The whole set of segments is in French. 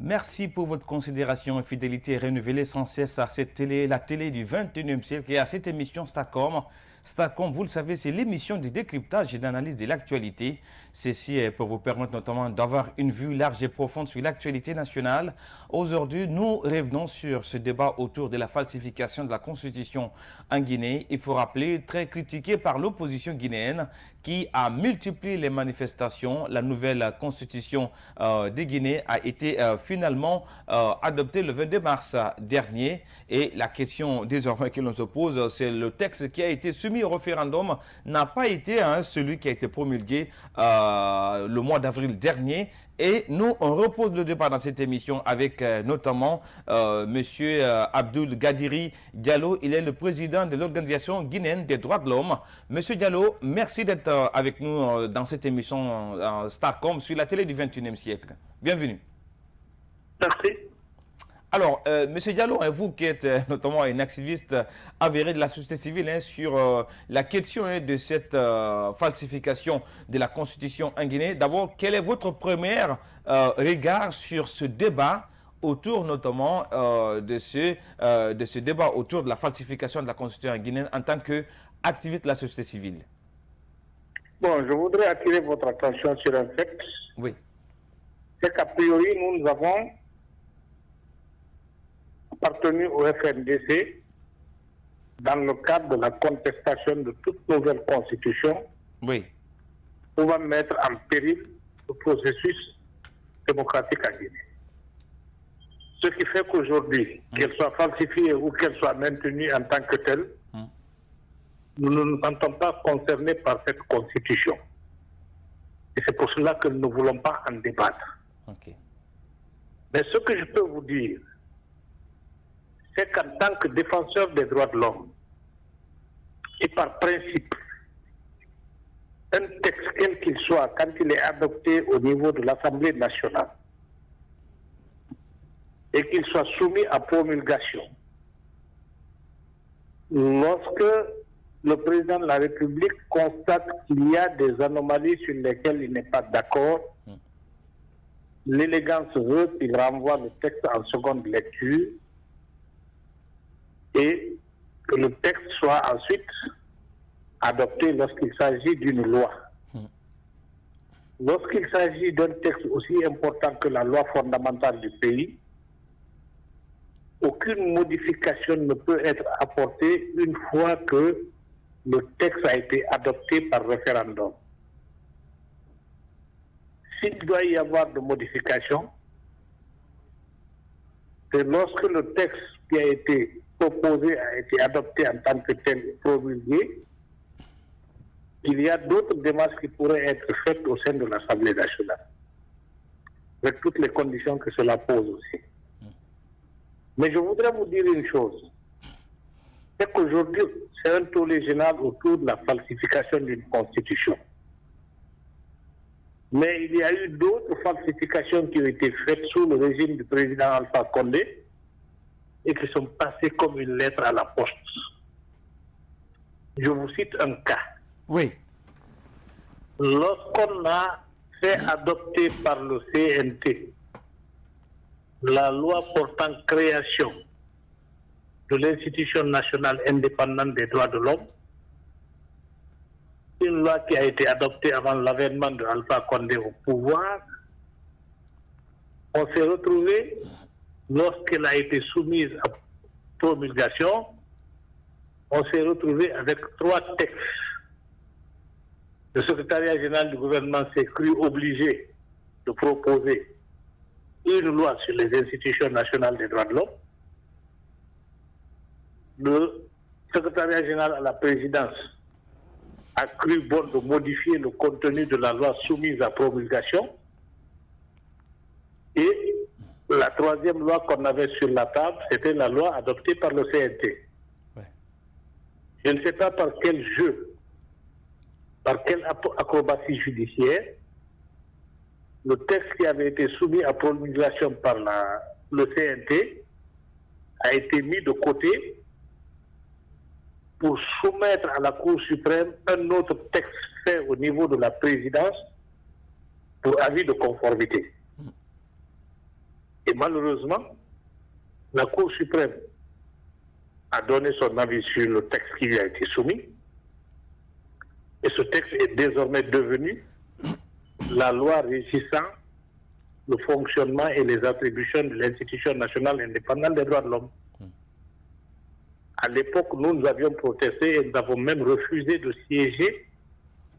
Merci pour votre considération et fidélité renouvelée sans cesse à cette télé, la télé du 21e siècle et à cette émission Starcom. Starcom, vous le savez, c'est l'émission de décryptage et d'analyse de l'actualité. Ceci est pour vous permettre notamment d'avoir une vue large et profonde sur l'actualité nationale. Aujourd'hui, nous revenons sur ce débat autour de la falsification de la Constitution en Guinée. Il faut rappeler, très critiqué par l'opposition guinéenne qui a multiplié les manifestations. La nouvelle Constitution de Guinée a été finalement adoptée le 22 mars dernier. Et la question désormais que l'on se pose, c'est le texte qui a été soumis au référendum n'a pas été celui qui a été promulgué le mois d'avril dernier. Et nous, on repose le débat dans cette émission avec notamment M. Abdoul Gadiri Diallo. Il est le président de l'Organisation guinéenne des droits de l'homme. M. Diallo, merci d'être avec nous dans cette émission Starcom sur la télé du 21e siècle. Bienvenue. Merci. Alors, M. Diallo, vous qui êtes notamment un activiste avéré de la société civile sur la question de cette falsification de la Constitution en Guinée, d'abord, quel est votre premier regard sur ce débat autour notamment de ce débat autour de la falsification de la Constitution en Guinée en tant qu'activiste de la société civile? Bon, je voudrais attirer votre attention sur un fait. Oui. C'est qu'a priori, nous avons appartenu au FNDC dans le cadre de la contestation de toute nouvelle constitution pouvant mettre en péril le processus démocratique à Guinée. Ce qui fait qu'aujourd'hui, qu'elle soit falsifiée ou qu'elle soit maintenue en tant que telle, nous ne nous sentons pas concernés par cette constitution. Et c'est pour cela que nous ne voulons pas en débattre. Mais ce que je peux vous dire, c'est qu'en tant que défenseur des droits de l'homme, et par principe, un texte quel qu'il soit, quand il est adopté au niveau de l'Assemblée nationale, et qu'il soit soumis à promulgation, lorsque le président de la République constate qu'il y a des anomalies sur lesquelles il n'est pas d'accord, l'élégance veut qu'il renvoie le texte en seconde lecture et que le texte soit ensuite adopté lorsqu'il s'agit d'une loi. Lorsqu'il s'agit d'un texte aussi important que la loi fondamentale du pays, aucune modification ne peut être apportée une fois que le texte a été adopté par référendum. S'il doit y avoir de modifications, c'est lorsque le texte qui a été proposé a été adopté en tant que tel promulgué, il y a d'autres démarches qui pourraient être faites au sein de l'Assemblée nationale, avec toutes les conditions que cela pose aussi. Mais je voudrais vous dire une chose, c'est qu'aujourd'hui, c'est un tollé général autour de la falsification d'une constitution. Mais il y a eu d'autres falsifications qui ont été faites sous le régime du président Alpha Condé et qui sont passées comme une lettre à la poste. Je vous cite un cas. Oui. Lorsqu'on a fait adopter par le CNT la loi portant création de l'Institution nationale indépendante des droits de l'homme, une loi qui a été adoptée avant l'avènement de Alpha Condé au pouvoir, on s'est retrouvé, lorsqu'elle a été soumise à promulgation, on s'est retrouvé avec 3 textes. Le secrétariat général du gouvernement s'est cru obligé de proposer une loi sur les institutions nationales des droits de l'homme. Le secrétariat général à la présidence a cru bon de modifier le contenu de la loi soumise à promulgation. Et la 3e loi qu'on avait sur la table, c'était la loi adoptée par le CNT. Je ne sais pas par quel jeu, par quelle acrobatie judiciaire, le texte qui avait été soumis à promulgation par le CNT a été mis de côté pour soumettre à la Cour suprême un autre texte fait au niveau de la présidence pour avis de conformité. Et malheureusement, la Cour suprême a donné son avis sur le texte qui lui a été soumis. Et ce texte est désormais devenu la loi régissant le fonctionnement et les attributions de l'Institution nationale indépendante des droits de l'homme. À l'époque, nous avions protesté et nous avons même refusé de siéger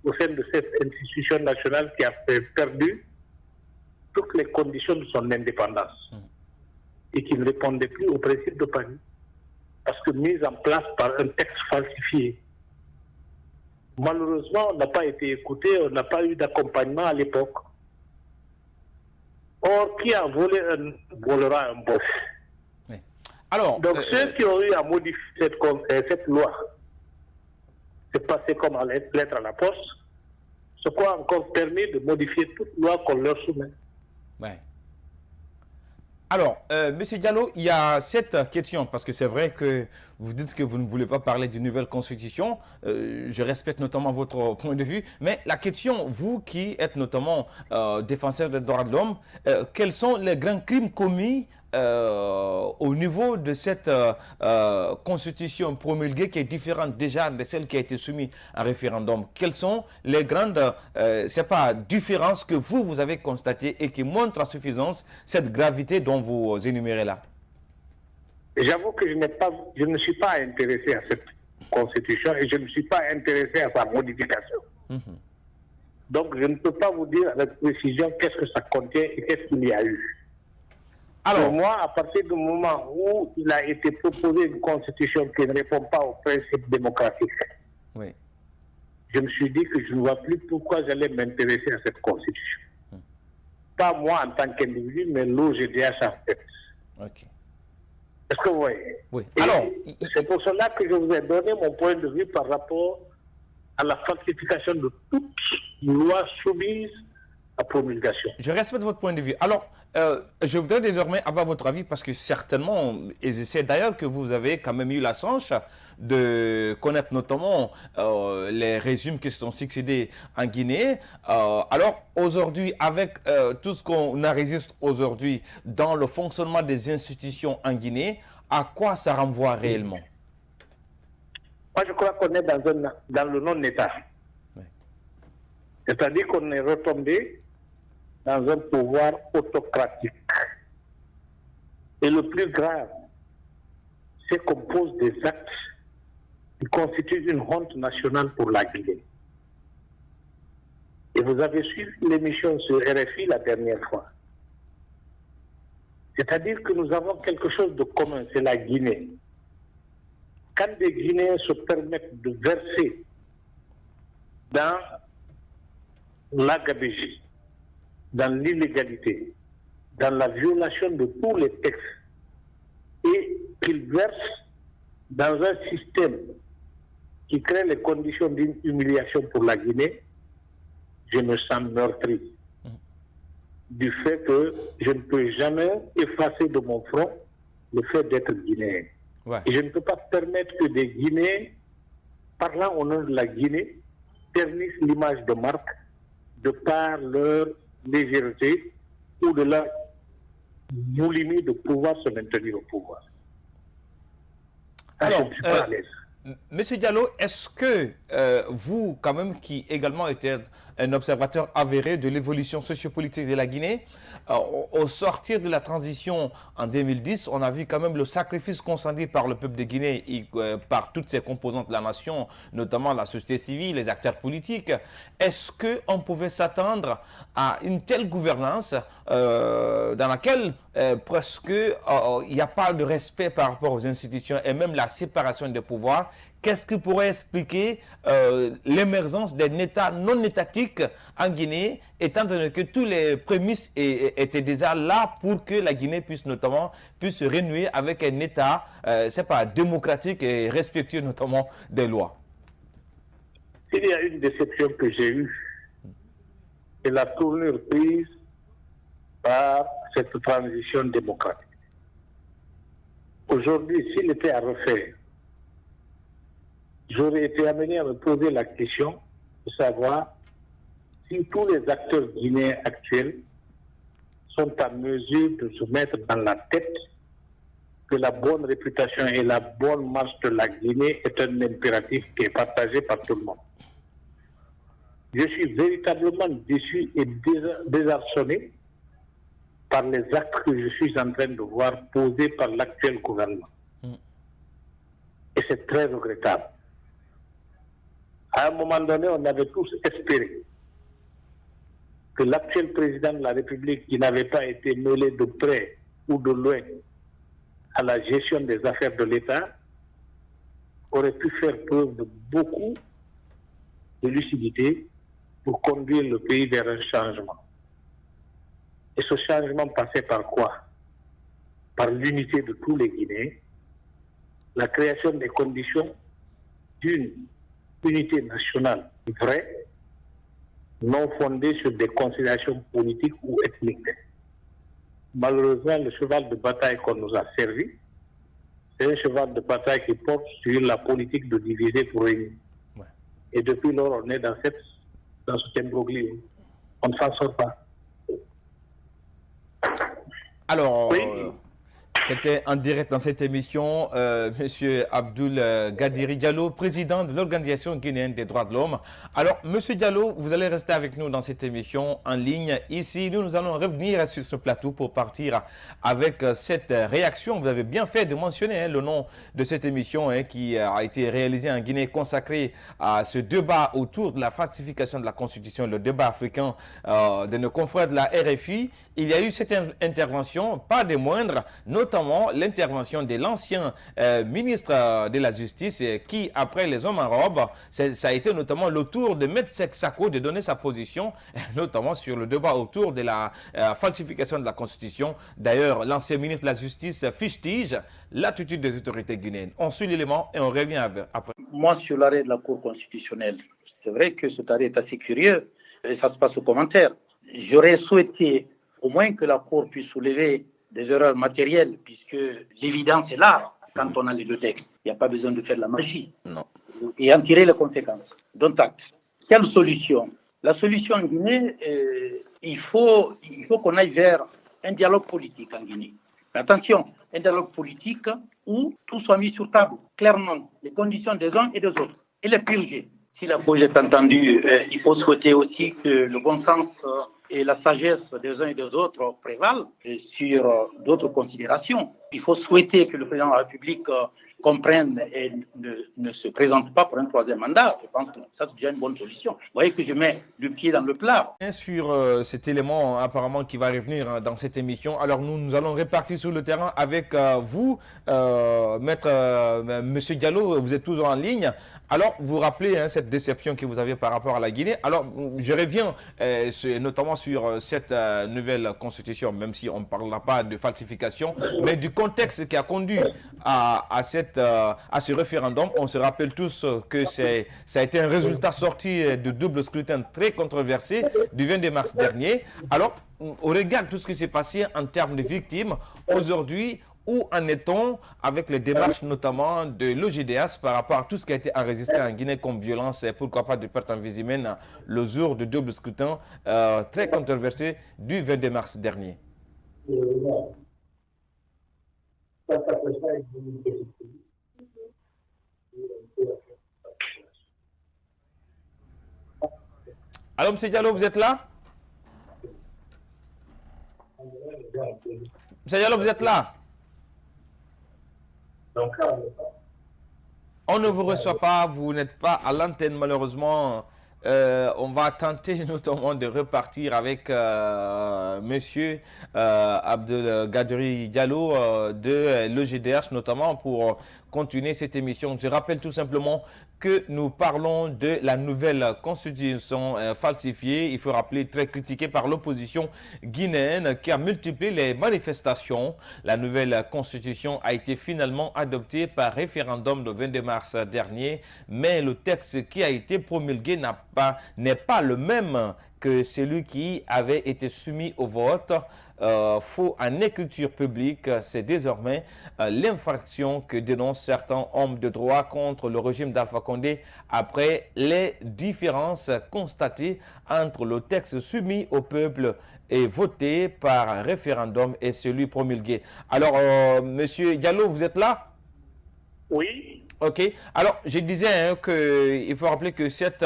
au sein de cette institution nationale qui a perdu toutes les conditions de son indépendance et qui ne répondait plus au principe de Paris, parce que mise en place par un texte falsifié. Malheureusement, on n'a pas été écouté, on n'a pas eu d'accompagnement à l'époque. Or, qui a volé un volera un boss. Oui. Alors, donc ceux qui ont eu à modifier cette loi, c'est passé comme à lettre à la poste, ce qui a encore permis de modifier toute loi qu'on leur soumet. Ouais. Alors, M. Diallo, il y a cette question, parce que c'est vrai que vous dites que vous ne voulez pas parler d'une nouvelle constitution. Je respecte notamment votre point de vue. Mais la question, vous qui êtes notamment défenseur des droits de l'homme, quels sont les grands crimes commis au niveau de cette constitution promulguée qui est différente déjà de celle qui a été soumise à référendum? Quelles sont les grandes différences que vous avez constatées et qui montrent à suffisance cette gravité dont vous énumérez là? J'avoue que je ne suis pas intéressé à cette constitution et je ne suis pas intéressé à sa modification. Donc je ne peux pas vous dire avec précision qu'est-ce que ça contient et qu'est-ce qu'il y a eu. Alors, pour moi, à partir du moment où il a été proposé une constitution qui ne répond pas aux principes démocratiques, je me suis dit que je ne vois plus pourquoi j'allais m'intéresser à cette constitution. Pas moi en tant qu'individu, mais l'OGDH en fait. Est-ce que vous voyez? Oui. Alors, c'est pour cela que je vous ai donné mon point de vue par rapport à la falsification de toute loi soumise à promulgation. Je respecte votre point de vue. Alors, je voudrais désormais avoir votre avis parce que certainement, et c'est d'ailleurs que vous avez quand même eu la chance de connaître notamment les régimes qui se sont succédés en Guinée. Alors, aujourd'hui, avec tout ce qu'on enregistre aujourd'hui dans le fonctionnement des institutions en Guinée, à quoi ça renvoie réellement? Moi, je crois qu'on est dans le non-État. C'est-à-dire qu'on est retombé dans un pouvoir autocratique. Et le plus grave, c'est qu'on pose des actes qui constituent une honte nationale pour la Guinée. Et vous avez suivi l'émission sur RFI la dernière fois. C'est-à-dire que nous avons quelque chose de commun, c'est la Guinée. Quand des Guinéens se permettent de verser dans la gabegie, dans l'illégalité, dans la violation de tous les textes, et qu'ils versent dans un système qui crée les conditions d'une humiliation pour la Guinée, je me sens meurtri du fait que je ne peux jamais effacer de mon front le fait d'être guinéen. Et je ne peux pas permettre que des Guinéens, parlant au nom de la Guinée, ternissent l'image de marque de par leur légèreté ou de leur boulimie de pouvoir se maintenir au pouvoir. Alors, je ne suis pas à l'aise. Monsieur Diallo, est-ce que vous, quand même, qui également êtes un observateur avéré de l'évolution sociopolitique de la Guinée, au sortir de la transition en 2010, on a vu quand même le sacrifice consenti par le peuple de Guinée et par toutes ses composantes de la nation, notamment la société civile, les acteurs politiques. Est-ce qu'on pouvait s'attendre à une telle gouvernance dans laquelle presque il n'y a pas de respect par rapport aux institutions et même la séparation des pouvoirs? Qu'est-ce qui pourrait expliquer l'émergence d'un État non étatique en Guinée, étant donné que tous les prémices étaient déjà là pour que la Guinée puisse se renouer avec un État, démocratique et respectueux notamment des lois? Il y a une déception que j'ai eue, c'est la tournure prise par cette transition démocratique. Aujourd'hui, s'il était à refaire, j'aurais été amené à me poser la question de savoir si tous les acteurs guinéens actuels sont en mesure de se mettre dans la tête que la bonne réputation et la bonne marche de la Guinée est un impératif qui est partagé par tout le monde. Je suis véritablement déçu et désarçonné par les actes que je suis en train de voir posés par l'actuel gouvernement. Et c'est très regrettable. À un moment donné, on avait tous espéré que l'actuel président de la République, qui n'avait pas été mêlé de près ou de loin à la gestion des affaires de l'État, aurait pu faire preuve de beaucoup de lucidité pour conduire le pays vers un changement. Et ce changement passait par quoi? Par l'unité de tous les Guinéens, la création des conditions d'une unité nationale vraie, non fondée sur des considérations politiques ou ethniques. Malheureusement, le cheval de bataille qu'on nous a servi, c'est un cheval de bataille qui porte sur la politique de diviser pour régner. Ouais. Et depuis lors, on est dans ce imbroglio. On ne s'en sort pas. Alors, oui. C'était en direct dans cette émission, M. Abdoul Gadiri Diallo, président de l'Organisation guinéenne des droits de l'homme. Alors, M. Diallo, vous allez rester avec nous dans cette émission en ligne. Ici, nous allons revenir sur ce plateau pour partir avec cette réaction. Vous avez bien fait de mentionner le nom de cette émission qui a été réalisée en Guinée, consacrée à ce débat autour de la falsification de la Constitution, le débat africain de nos confrères de la RFI. Il y a eu cette intervention, pas des moindres, notamment l'intervention de l'ancien ministre de la Justice qui, après les hommes en robe, ça a été notamment le tour de Maître Seck Sako de donner sa position, notamment sur le débat autour de la falsification de la Constitution. D'ailleurs, l'ancien ministre de la Justice fustige l'attitude des autorités guinéennes. On suit l'élément et on revient après. Moi, sur l'arrêt de la Cour constitutionnelle, c'est vrai que cet arrêt est assez curieux et ça se passe aux commentaires. J'aurais souhaité au moins que la Cour puisse soulever des erreurs matérielles, puisque l'évidence est là quand on a les deux textes. Il n'y a pas besoin de faire de la magie. Non. Et en tirer les conséquences. Dont acte. Quelle solution? La solution en Guinée, il faut qu'on aille vers un dialogue politique en Guinée. Mais attention, un dialogue politique où tout soit mis sur table, clairement, les conditions des uns et des autres, et les purger. Si la cause est entendue, il faut souhaiter aussi que le bon sens et la sagesse des uns et des autres prévalent sur d'autres considérations. Il faut souhaiter que le président de la République comprenne et ne se présente pas pour un troisième mandat. Je pense que ça, c'est déjà une bonne solution. Vous voyez que je mets le pied dans le plat. Sur cet élément apparemment qui va revenir dans cette émission, alors nous allons répartir sur le terrain avec vous, Monsieur Diallo, vous êtes toujours en ligne. Alors, vous rappelez cette déception que vous avez par rapport à la Guinée. Alors, je reviens notamment sur cette nouvelle constitution, même si on ne parlera pas de falsification, mais du contexte qui a conduit à ce référendum. On se rappelle tous que ça a été un résultat sorti de double scrutin très controversé du 22 mars dernier. Alors, au regard de tout ce qui s'est passé en termes de victimes, aujourd'hui, où en est-on avec les démarches notamment de l'OGDH par rapport à tout ce qui a été enregistré en Guinée comme violence et pourquoi pas de perte en vie humaine le jour du double scrutin très controversé du 22 mars dernier? Alors, M. Diallo, vous êtes là? M. Diallo, vous êtes là? On ne vous reçoit pas, vous n'êtes pas à l'antenne malheureusement. On va tenter notamment de repartir avec Monsieur Abdoul Gadiri Diallo de l'OGDH notamment pour continuer cette émission. Je rappelle tout simplement que nous parlons de la nouvelle constitution falsifiée. Il faut rappeler, très critiquée par l'opposition guinéenne qui a multiplié les manifestations. La nouvelle constitution a été finalement adoptée par référendum le 22 mars dernier, mais le texte qui a été promulgué n'est pas le même que celui qui avait été soumis au vote faux en écriture publique. C'est désormais l'infraction que dénoncent certains hommes de droit contre le régime d'Alpha Condé après les différences constatées entre le texte soumis au peuple et voté par un référendum et celui promulgué. Alors, Monsieur Diallo, vous êtes là? Oui. Ok. Alors, je disais qu'il faut rappeler que cette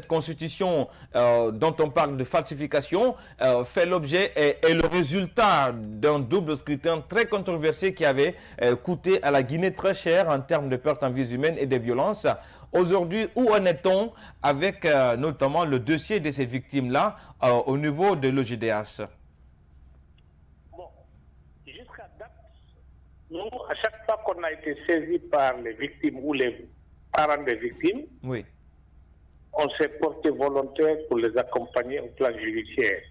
constitution dont on parle de falsification fait l'objet et le résultat d'un double scrutin très controversé qui avait coûté à la Guinée très cher en termes de pertes en vies humaines et de violences. Aujourd'hui, où en est-on avec notamment le dossier de ces victimes-là au niveau de l'OJDH? Bon, jusqu'à date, nous, à chaque fois qu'on a été saisi par les victimes ou les parents des victimes, oui, on s'est porté volontaire pour les accompagner au plan judiciaire.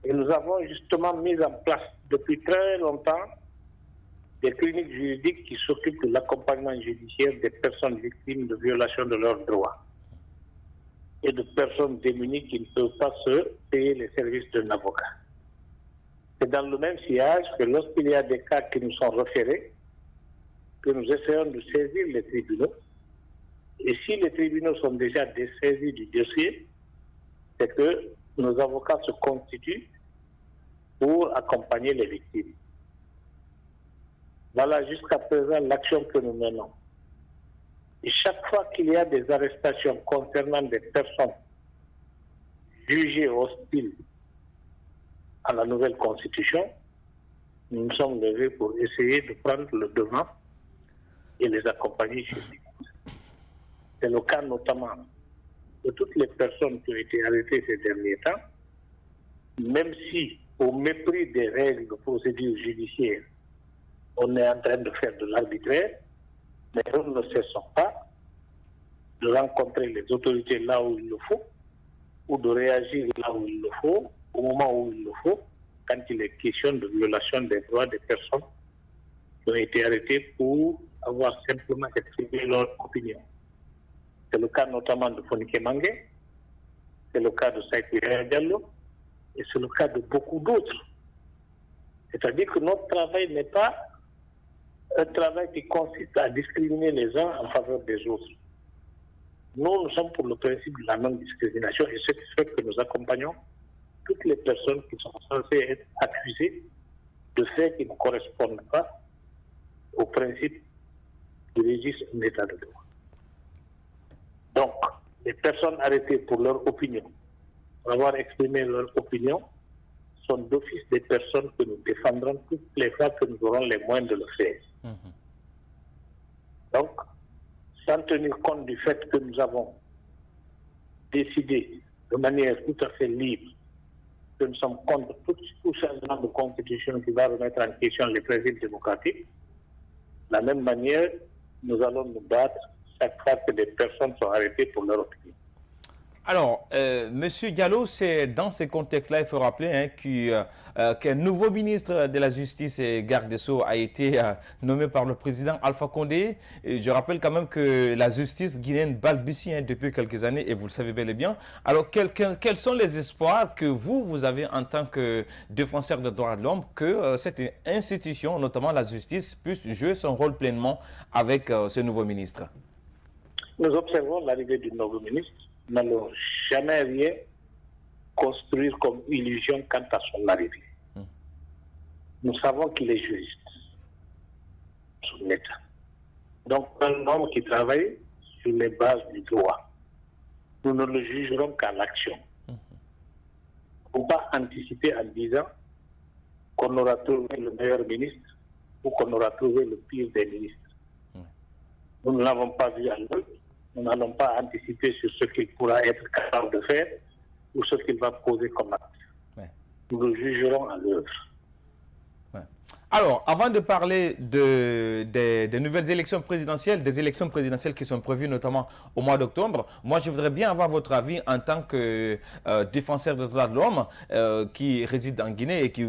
Et nous avons justement mis en place depuis très longtemps des cliniques juridiques qui s'occupent de l'accompagnement judiciaire des personnes victimes de violations de leurs droits et de personnes démunies qui ne peuvent pas se payer les services d'un avocat. C'est dans le même sillage que lorsqu'il y a des cas qui nous sont référés, que nous essayons de saisir les tribunaux. Et si les tribunaux sont déjà dessaisis du dossier, c'est que nos avocats se constituent pour accompagner les victimes. Voilà jusqu'à présent l'action que nous menons. Et chaque fois qu'il y a des arrestations concernant des personnes jugées hostiles à la nouvelle constitution, nous nous sommes levés pour essayer de prendre le devant et les accompagner juridiquement. C'est le cas notamment de toutes les personnes qui ont été arrêtées ces derniers temps, même si, au mépris des règles de procédure judiciaire, on est en train de faire de l'arbitraire, mais nous ne cessons pas de rencontrer les autorités là où il le faut, ou de réagir là où il le faut, au moment où il le faut, quand il est question de violation des droits des personnes qui ont été arrêtées pour avoir simplement exprimé leur opinion. C'est le cas notamment de Fonike Mangue, c'est le cas de Saïti Diallo, et c'est le cas de beaucoup d'autres. C'est-à-dire que notre travail n'est pas un travail qui consiste à discriminer les uns en faveur des autres. Nous sommes pour le principe de la non-discrimination et ce qui fait que nous accompagnons toutes les personnes qui sont censées être accusées de faits qui ne correspondent pas au principe du registre d'un état de droit. Donc, les personnes arrêtées pour leur opinion, pour avoir exprimé leur opinion, sont d'office des personnes que nous défendrons toutes les fois que nous aurons les moyens de le faire. Donc, sans tenir compte du fait que nous avons décidé de manière tout à fait libre que nous sommes contre tout changement de constitution qui va remettre en question les principes démocratiques, de la même manière, nous allons nous battre chaque fois que des personnes sont arrêtées pour leur opinion. Alors, Monsieur Diallo, c'est dans ce contexte-là, il faut rappeler qu'un nouveau ministre de la Justice et garde des Sceaux a été nommé par le président Alpha Condé. Et je rappelle quand même que la justice guinéenne balbutie depuis quelques années, et vous le savez bel et bien. Alors, quels sont les espoirs que vous avez en tant que défenseur des droits de l'homme que cette institution, notamment la justice, puisse jouer son rôle pleinement avec ce nouveau ministre? Nous observons l'arrivée du nouveau ministre. Nous n'allons jamais rien construire comme illusion quant à son arrivée. Nous savons qu'il est juriste, son État. Donc, un homme qui travaille sur les bases du droit. Nous ne le jugerons qu'à l'action. On ne peut pas anticiper en disant qu'on aura trouvé le meilleur ministre ou qu'on aura trouvé le pire des ministres. Nous ne l'avons pas vu à l'œuvre. Nous n'allons pas anticiper sur ce qu'il pourra être capable de faire ou ce qu'il va poser comme acte. Nous le jugerons à l'œuvre. Alors, avant de parler des nouvelles élections présidentielles, des élections présidentielles qui sont prévues notamment au mois d'octobre, moi je voudrais bien avoir votre avis en tant que défenseur des droits de l'homme qui réside en Guinée et qui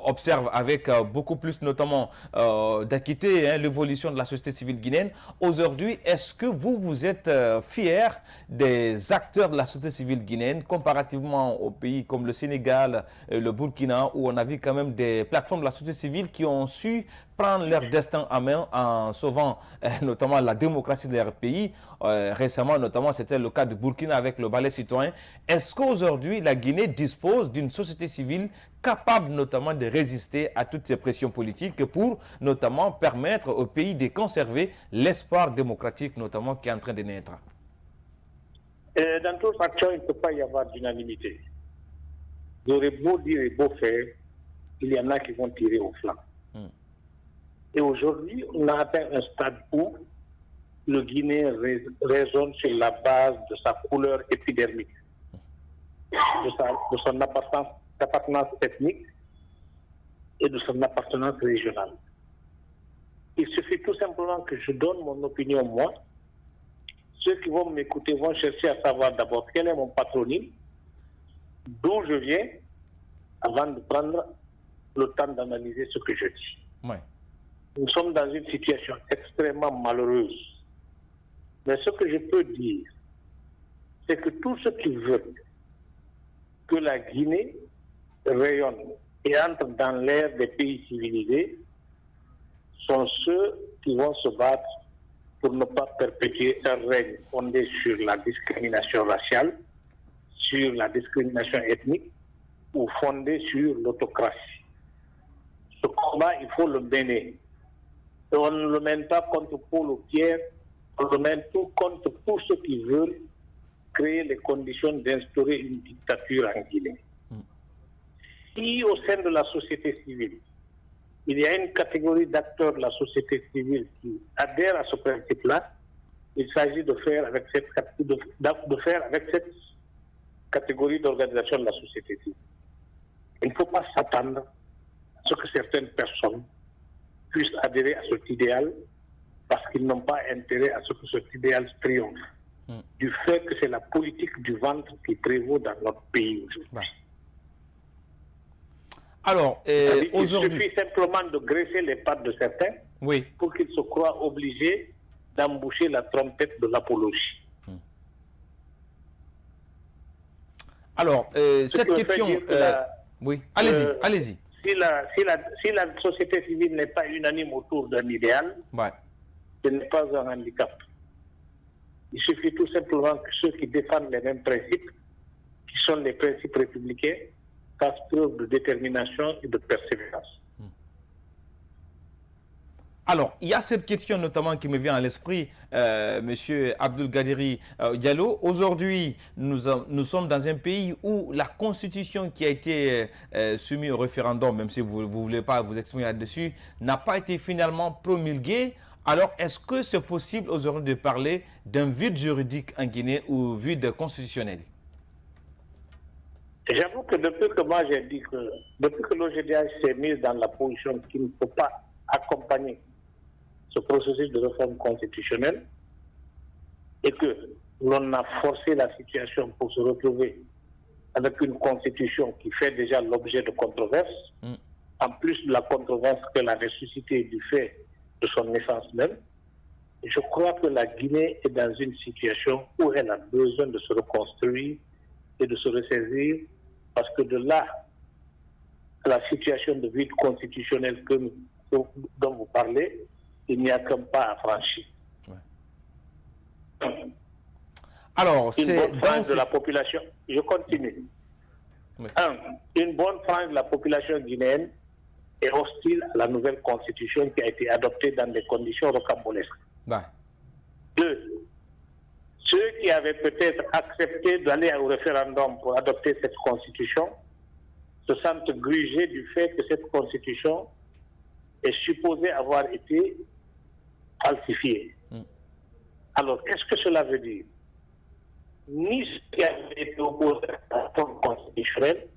observe avec beaucoup plus notamment d'acuité l'évolution de la société civile guinéenne. Aujourd'hui, est-ce que vous êtes fier des acteurs de la société civile guinéenne comparativement aux pays comme le Sénégal, le Burkina, où on a vu quand même des plateformes de la société civile qui ont su prendre leur destin en main en sauvant notamment la démocratie de leur pays. Récemment, notamment, c'était le cas de Burkina avec le balai citoyen. Est-ce qu'aujourd'hui, la Guinée dispose d'une société civile capable notamment de résister à toutes ces pressions politiques pour notamment permettre au pays de conserver l'espoir démocratique notamment qui est en train de naître? Dans toute action, il ne peut pas y avoir d'unanimité. Vous aurez beau dire et beau faire, il y en a qui vont tirer au flanc. Et aujourd'hui, on a atteint un stade où le Guinéen raisonne sur la base de sa couleur épidermique, de son appartenance ethnique et de son appartenance régionale. Il suffit tout simplement que je donne mon opinion, moi. Ceux qui vont m'écouter vont chercher à savoir d'abord quel est mon patronyme, d'où je viens, avant de prendre le temps d'analyser ce que je dis. Ouais. Nous sommes dans une situation extrêmement malheureuse. Mais ce que je peux dire, c'est que tous ceux qui veulent que la Guinée rayonne et entre dans l'ère des pays civilisés sont ceux qui vont se battre pour ne pas perpétuer un règne fondé sur la discrimination raciale, sur la discrimination ethnique ou fondé sur l'autocratie. Ce combat, il faut le mener. Et on ne le mène pas contre Paul ou Pierre, on le mène tout contre tous ceux qui veulent créer les conditions d'instaurer une dictature en Guinée. Si au sein de la société civile, il y a une catégorie d'acteurs de la société civile qui adhèrent à ce principe-là, il s'agit de faire avec cette catégorie d'organisation de la société civile. Il ne faut pas s'attendre à ce que certaines personnes puissent adhérer à cet idéal parce qu'ils n'ont pas intérêt à ce que cet idéal triomphe. Du fait que c'est la politique du ventre qui prévaut dans notre pays aujourd'hui. Ouais. Alors, aujourd'hui... Il suffit simplement de graisser les pattes de certains pour qu'ils se croient obligés d'emboucher la trompette de l'apologie. Alors, cette question... Oui, allez-y. Si la société civile n'est pas unanime autour d'un idéal, ce n'est pas un handicap. Il suffit tout simplement que ceux qui défendent les mêmes principes, qui sont les principes républicains, fassent preuve de détermination et de persévérance. Alors, il y a cette question notamment qui me vient à l'esprit, Monsieur Abdulgadiri Diallo. Aujourd'hui, nous sommes dans un pays où la constitution qui a été soumise au référendum, même si vous ne voulez pas vous exprimer là-dessus, n'a pas été finalement promulguée. Alors, est-ce que c'est possible aujourd'hui de parler d'un vide juridique en Guinée ou vide constitutionnel? J'avoue que depuis que moi j'ai dit que, depuis que l'OGDH s'est mise dans la position qu'il ne faut pas accompagner ce processus de réforme constitutionnelle et que l'on a forcé la situation pour se retrouver avec une constitution qui fait déjà l'objet de controverses, en plus de la controverse qu'elle a ressuscitée du fait de son naissance même, je crois que la Guinée est dans une situation où elle a besoin de se reconstruire et de se ressaisir, parce que de là, la situation de vide constitutionnel dont vous parlez, il n'y a qu'un pas à franchir. Alors, une bonne frange de la population, je continue. Une bonne frange de la population guinéenne est hostile à la nouvelle constitution qui a été adoptée dans des conditions rocambolesques. 2. Ceux qui avaient peut-être accepté d'aller au référendum pour adopter cette constitution se sentent grugés du fait que cette constitution est supposée avoir été falsifiée. Alors, qu'est-ce que cela veut dire? Ni ceux qui avaient été opposés à la réforme constitutionnelle,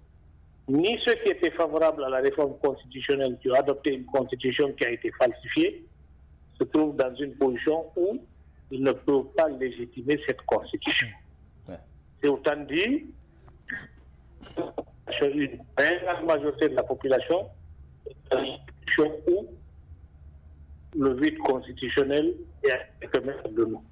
ni ceux qui étaient favorables à la réforme constitutionnelle, qui ont adopté une constitution qui a été falsifiée, se trouvent dans une position où ils ne peuvent pas légitimer cette constitution. Ouais. C'est autant dire une très grande majorité de la population est dans une situation où le vide constitutionnel est à quelques mètres de nous.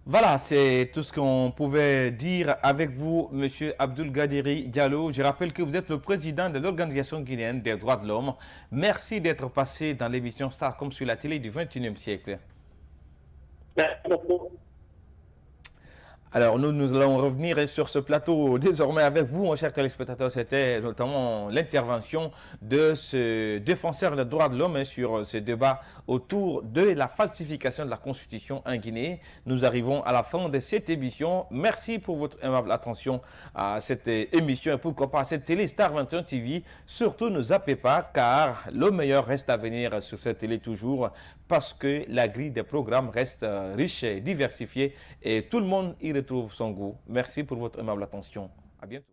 Voilà, c'est tout ce qu'on pouvait dire avec vous, M. Abdoul Gadiri Diallo. Je rappelle que vous êtes le président de l'Organisation guinéenne des droits de l'homme. Merci d'être passé dans l'émission Starcom sur la télé du 21e siècle. Merci beaucoup. Alors, nous allons revenir sur ce plateau désormais avec vous, mon cher téléspectateur. C'était notamment l'intervention de ce défenseur des droits de l'homme sur ce débat autour de la falsification de la Constitution en Guinée. Nous arrivons à la fin de cette émission. Merci pour votre aimable attention à cette émission et pourquoi pas à cette télé Star 21 TV. Surtout, ne zappez pas car le meilleur reste à venir sur cette télé toujours parce que la grille des programmes reste riche et diversifiée et tout le monde y retrouve son goût. Merci pour votre aimable attention. À bientôt.